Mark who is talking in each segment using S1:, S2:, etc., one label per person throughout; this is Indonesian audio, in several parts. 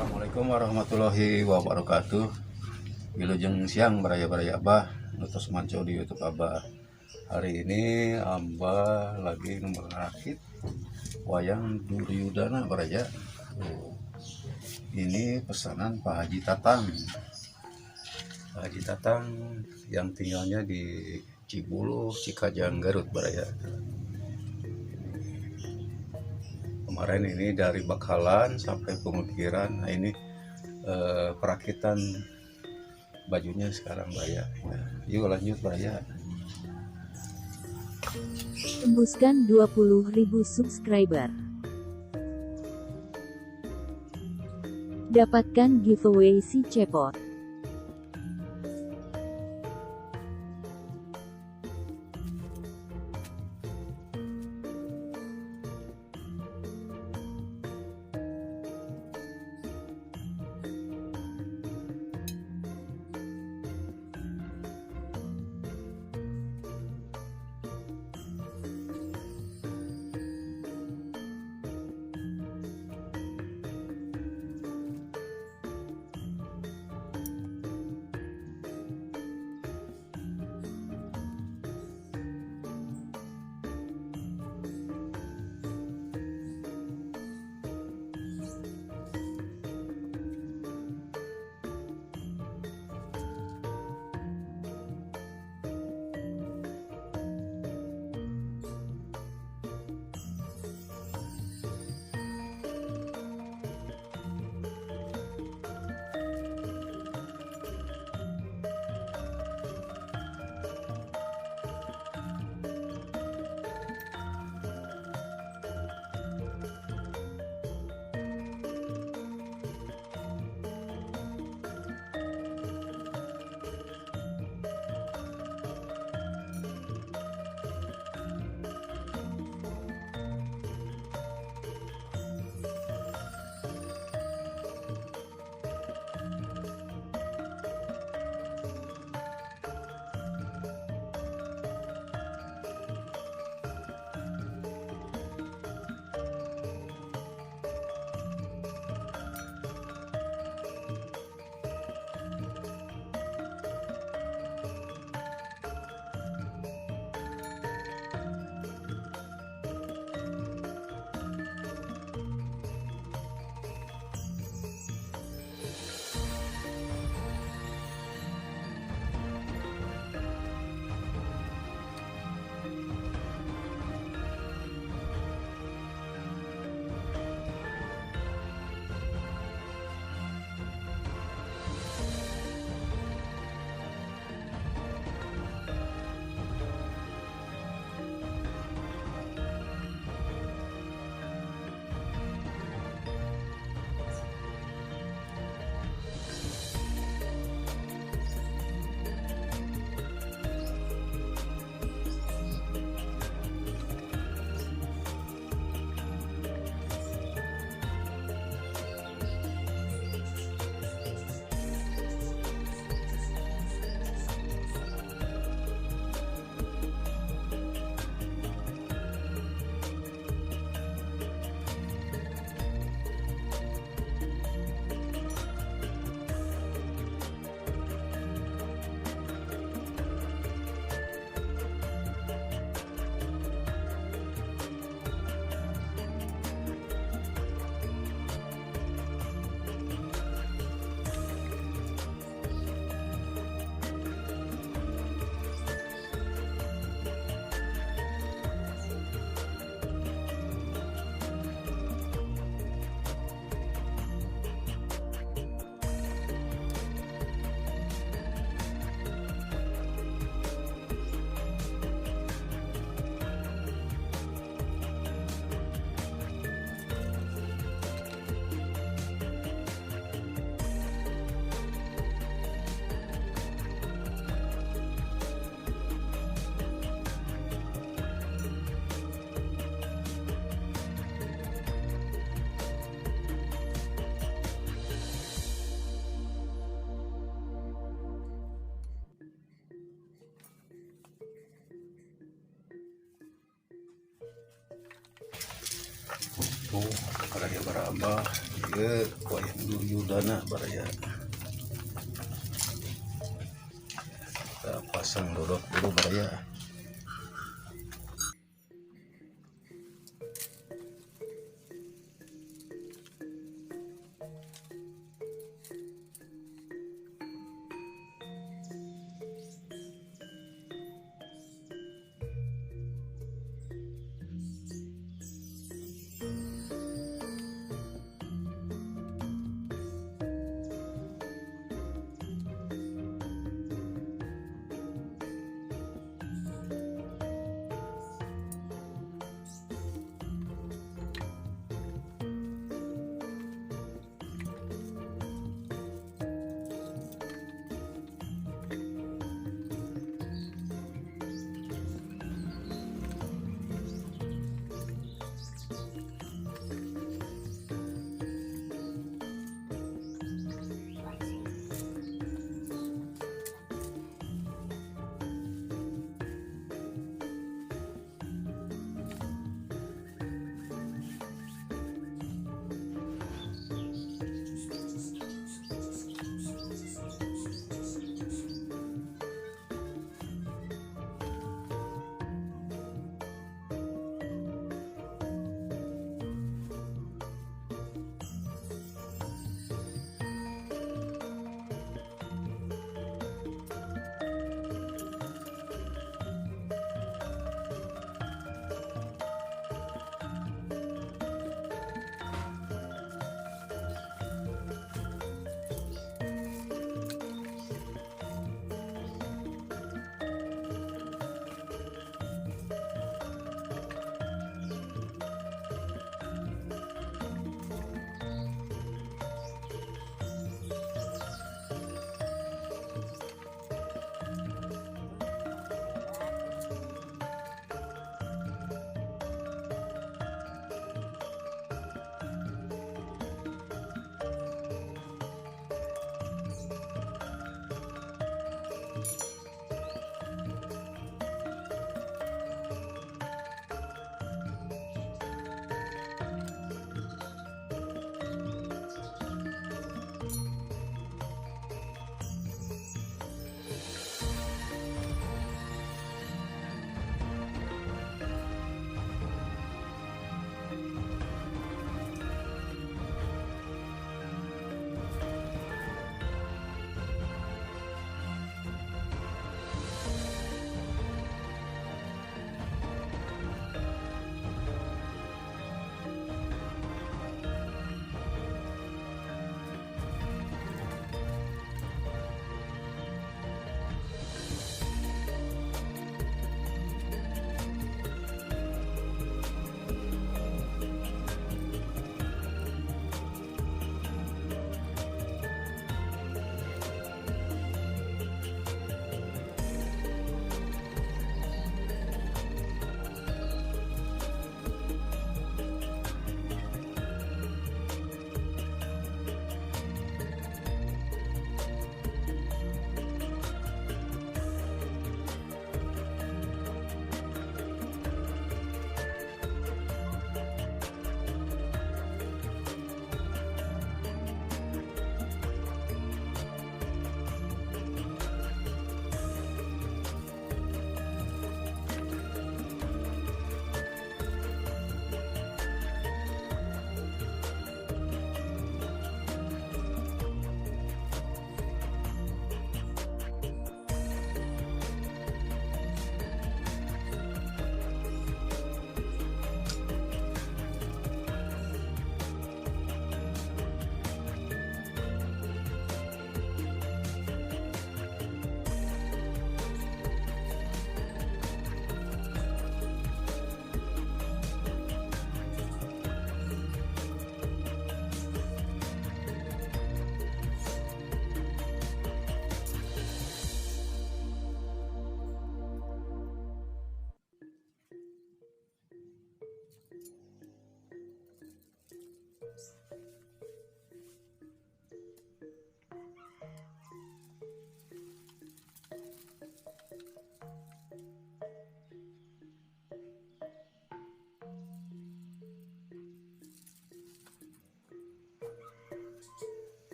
S1: Assalamualaikum warahmatullahi wabarakatuh. Wilujeng siang baraya-baraya Abah nutus manco di YouTube Abah. Hari ini Abah lagi ngerakit wayang Duryudana baraya. Ini pesanan Pak Haji Tatang. Pak Haji Tatang yang tinggalnya di Cibuluh, Cikajang, Garut baraya. Kemarin ini dari bakalan sampai pengukiran. Nah ini perakitan bajunya sekarang baraya. Yuk lanjut baraya.
S2: Tembuskan 20.000 subscriber. Dapatkan giveaway si Cepot.
S1: tuh baraya barabah ya wayang Duryudana baraya kita pasang dodot dulu baraya.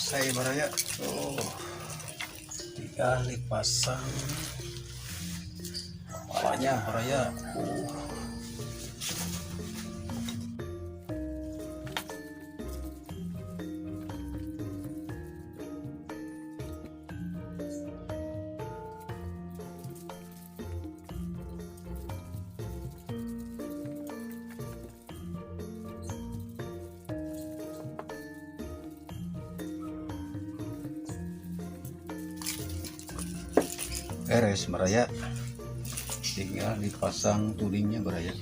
S1: selesai baraya. Oh, tinggal dipasang kepalanya baraya. Beres baraya, tinggal dipasang tulingnya baraya.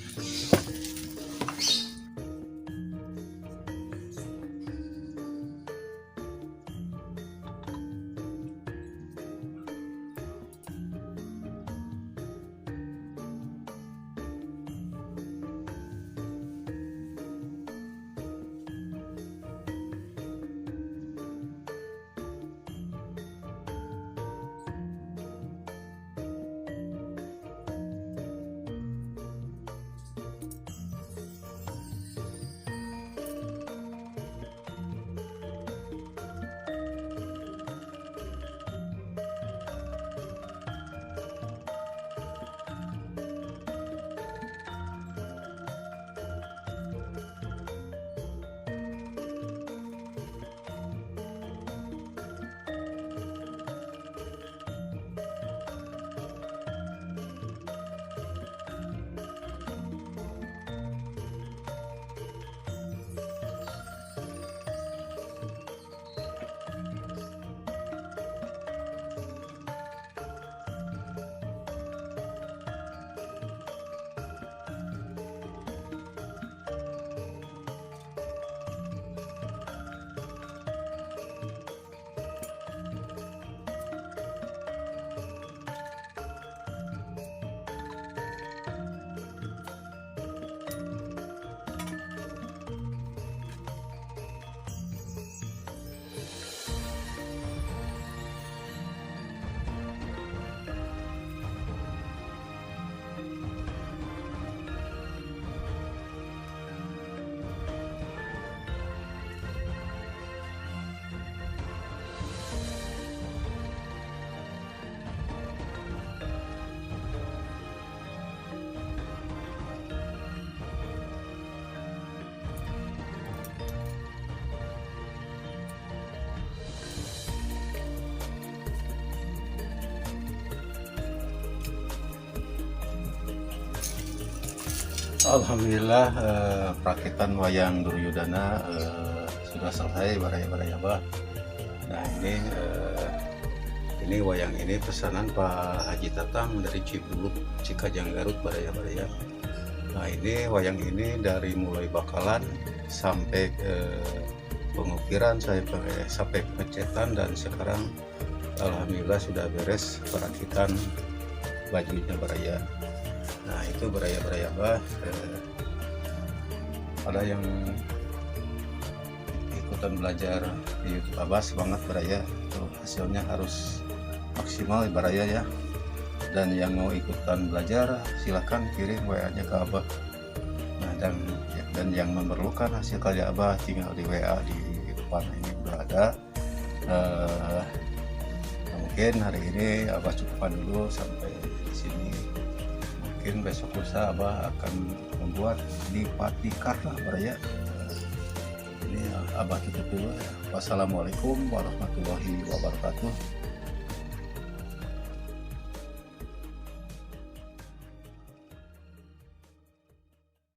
S1: Alhamdulillah perakitan wayang Duryudana sudah selesai baraya-baraya bah. Nah ini wayang ini pesanan Pak Haji Tatang dari Cibuluk Cikajang Garut baraya-baraya. Nah ini wayang ini dari mulai bakalan sampai pengukiran sampai pengecetan, dan sekarang alhamdulillah sudah beres perakitan bajunya baraya. Nah itu baraya-baraya bah, ada yang ikutan belajar di YouTube Abah, semangat baraya, tuh hasilnya harus maksimal baraya ya. Dan yang mau ikutan belajar silahkan kirim WA-nya ke Abah. Nah dan yang memerlukan hasil karya Abah tinggal di WA di depan ini berada. Mungkin hari ini Abah cukupkan dulu sampai di sini. Mungkin besok lusa Abah akan membuat lipat tikar lah baraya. Ini Abah tutup dulu ya. Wassalamualaikum warahmatullahi wabarakatuh.